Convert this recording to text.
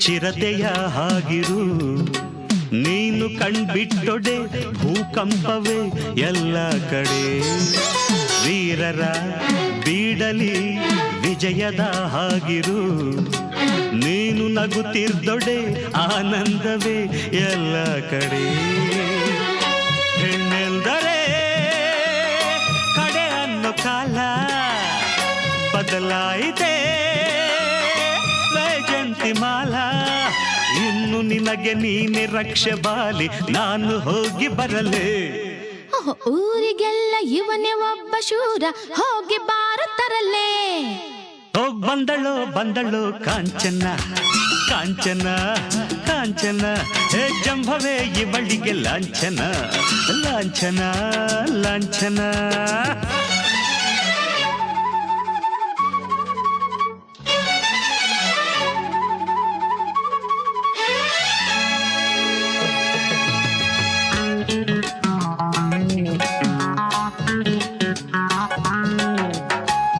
ಚಿರತೆಯ ಹಾಗಿರು, ನೀನು ಕಣ್ಬಿಟ್ಟೊಡೆ ಭೂಕಂಪವೇ ಎಲ್ಲ ಕಡೆ. ವೀರರ ಬೀಡಲಿ ವಿಜಯದ ಹಾಗಿರು, ನೀನು ನಗುತ್ತಿರ್ದೊಡೆ ಆನಂದವೇ ಎಲ್ಲ ಕಡೆ. ಹೆಣ್ಣೆಂದರೆ ಕಡೆ ಅನ್ನೋ ಕಾಲ ಬದಲಾಯಿತೆ ವೈಜಂತಿಮಾಲ. ಇನ್ನು ನಿನಗೆ ನೀನೆ ರಕ್ಷೆ ಬಾಲಿ, ನಾನು ಹೋಗಿ ಬರಲೇ. ಊರಿಗೆಲ್ಲ ಇವನೇ ಒಬ್ಬ ಶೂರ, ಹೋಗಿ ಬಾರತರಲ್ಲೇ. ಬಂದಳೋ ಬಂದಳೋ ಕಾಂಚನ ಕಾಂಚನ ಕಾಂಚನ, ಹೇ ಜಂಭವೇ ಇವಳಿಗೆ ಲಾಂಛನ ಲಾಂಛನ ಲಾಂಛನ.